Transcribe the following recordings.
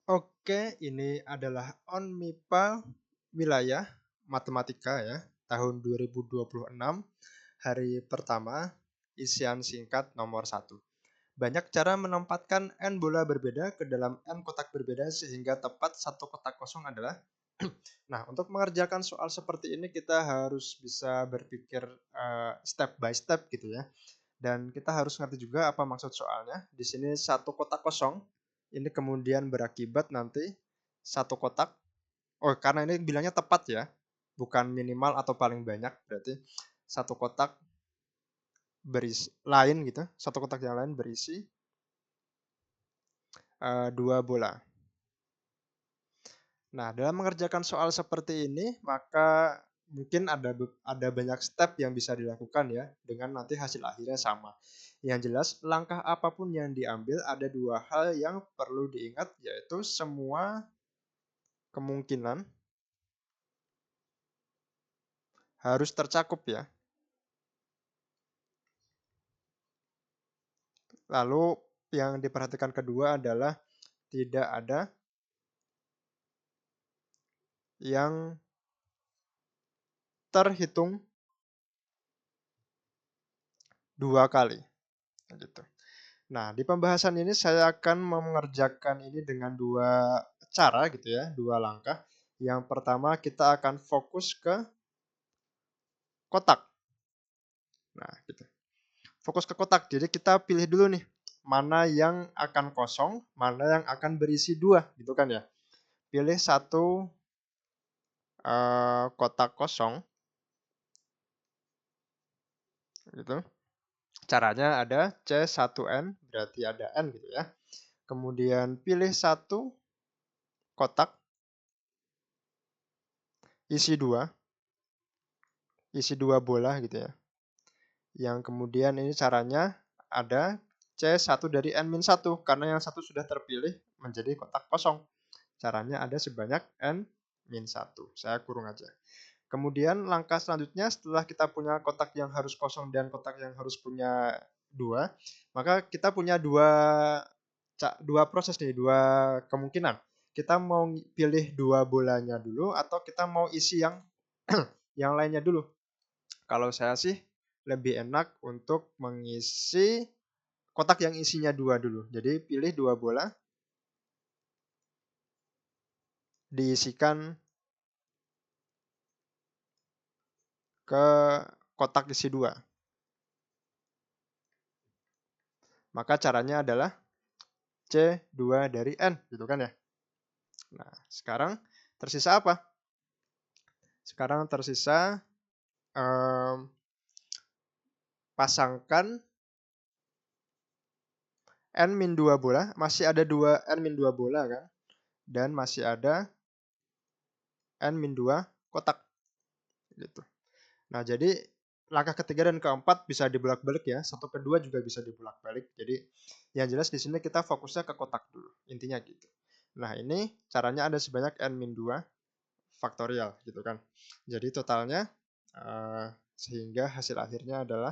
Oke, ini adalah ONMIPA wilayah matematika ya, tahun 2026, hari pertama, isian singkat nomor 1. Banyak cara menempatkan n bola berbeda ke dalam n kotak berbeda sehingga tepat satu kotak kosong adalah. Nah, untuk mengerjakan soal seperti ini kita harus bisa berpikir step by step gitu ya. Dan kita harus ngerti juga apa maksud soalnya. Di sini satu kotak kosong, ini kemudian berakibat nanti satu kotak. Oh, karena ini bilangnya tepat ya, bukan minimal atau paling banyak. Berarti satu kotak berisi lain gitu, satu kotak yang lain berisi dua bola. Nah, dalam mengerjakan soal seperti ini, maka mungkin ada banyak step yang bisa dilakukan ya, dengan nanti hasil akhirnya sama. Yang jelas, langkah apapun yang diambil ada dua hal yang perlu diingat, yaitu semua kemungkinan harus tercakup ya. Lalu yang diperhatikan kedua adalah tidak ada yang terhitung dua kali. Gitu. Nah, di pembahasan ini saya akan mengerjakan ini dengan dua cara gitu ya, dua langkah. Yang pertama kita akan fokus ke kotak. Nah, gitu. Fokus ke kotak. Jadi kita pilih dulu nih, mana yang akan kosong, mana yang akan berisi dua, gitu kan ya. Pilih satu kotak kosong, gitu. Caranya ada C1N, berarti ada N gitu ya. Kemudian pilih satu kotak, isi dua bola gitu ya. Yang kemudian ini caranya ada C1 dari N-1 karena yang satu sudah terpilih menjadi kotak kosong. Caranya ada sebanyak N-1. Saya kurung aja. Kemudian langkah selanjutnya setelah kita punya kotak yang harus kosong dan kotak yang harus punya dua, maka kita punya dua proses nih, dua kemungkinan. Kita mau pilih dua bolanya dulu atau kita mau isi yang yang lainnya dulu. Kalau saya sih lebih enak untuk mengisi kotak yang isinya dua dulu. Jadi pilih dua bola, diisikan ke kotak isi dua. Maka caranya adalah C2 dari N, gitu kan ya. Nah, sekarang tersisa apa? Sekarang tersisa pasangkan N-2 bola, masih ada N-2 bola kan? Dan masih ada N-2 kotak. Gitu. Nah, jadi langkah ketiga dan keempat bisa dibolak-balik ya. Satu kedua juga bisa dibolak-balik. Jadi yang jelas di sini kita fokusnya ke kotak dulu. Intinya gitu. Nah, ini caranya ada sebanyak N-2 faktorial gitu kan. Jadi totalnya sehingga hasil akhirnya adalah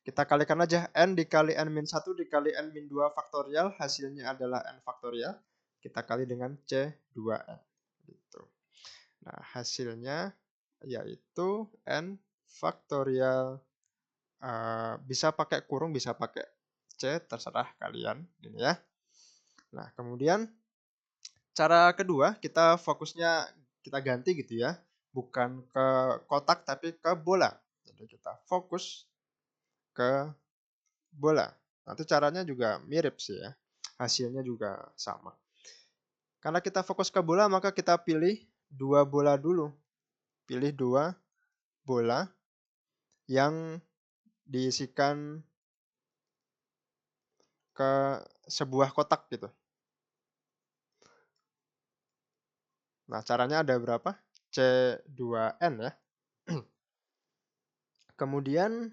kita kalikan aja N dikali N-1 dikali N-2 faktorial, hasilnya adalah N faktorial. Kita kali dengan C2N. Gitu. Nah, hasilnya yaitu N faktorial. Bisa pakai kurung, bisa pakai C, terserah kalian. Ini ya. Nah, kemudian cara kedua, kita fokusnya kita ganti gitu ya. Bukan ke kotak, tapi ke bola. Jadi kita fokus ke bola. Nanti caranya juga mirip sih ya. Hasilnya juga sama. Karena kita fokus ke bola, maka kita pilih dua bola dulu. Pilih dua bola yang diisikan ke sebuah kotak gitu. Nah, caranya ada berapa? C2N ya. Kemudian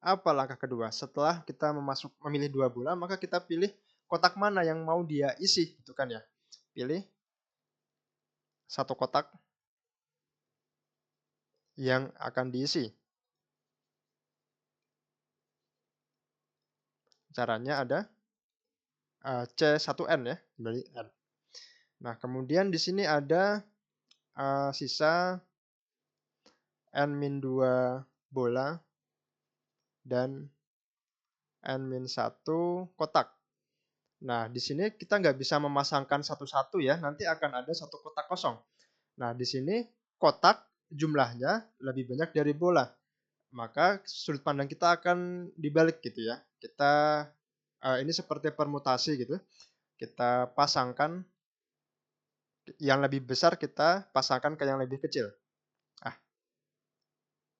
apa langkah kedua? Setelah kita memilih dua bola, maka kita pilih kotak mana yang mau dia isi, itu kan ya. Pilih satu kotak yang akan diisi. Caranya ada C1N ya, dari N. Nah, kemudian di sini ada sisa n-2 bola dan n-1 kotak. Nah, di sini kita nggak bisa memasangkan satu-satu ya, nanti akan ada satu kotak kosong. Nah, di sini kotak jumlahnya lebih banyak dari bola. Maka sudut pandang kita akan dibalik gitu ya. Kita ini seperti permutasi gitu. Kita pasangkan yang lebih besar, kita pasangkan ke yang lebih kecil. Ah,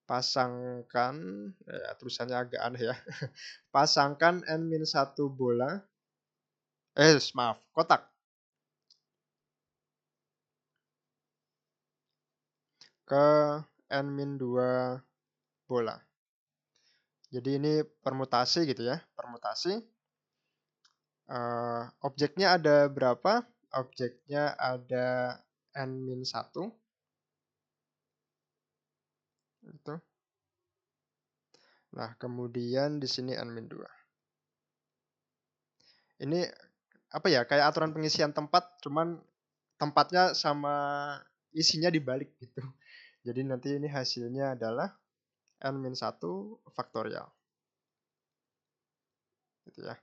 pasangkan tulisannya agak aneh ya. Pasangkan n-1 bola maaf, kotak ke n-2 bola. Jadi ini permutasi gitu ya, permutasi. Objeknya ada berapa? Objeknya ada n-1 itu. Nah, kemudian di sini n-2. Ini apa ya? Kayak aturan pengisian tempat, cuman tempatnya sama isinya dibalik gitu. Jadi nanti ini hasilnya adalah n-1 faktorial. Gitu ya.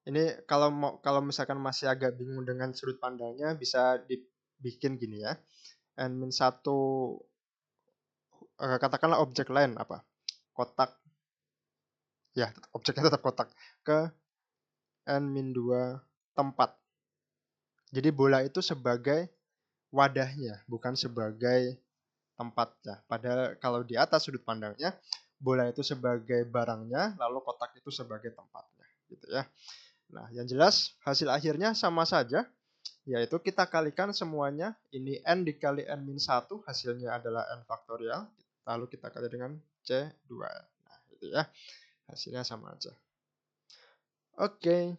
Ini kalau misalkan masih agak bingung dengan sudut pandangnya, bisa dibikin gini ya. N-1 katakanlah objek lain apa? Kotak. Ya, objeknya tetap kotak ke n-2 tempat. Jadi bola itu sebagai wadahnya, bukan sebagai tempatnya. Padahal kalau di atas sudut pandangnya, bola itu sebagai barangnya, lalu kotak itu sebagai tempatnya, gitu ya. Nah, yang jelas hasil akhirnya sama saja, yaitu kita kalikan semuanya. Ini n dikali n-1, hasilnya adalah n faktorial. Lalu kita kali dengan C2. Nah, itu ya. Hasilnya sama aja. Oke.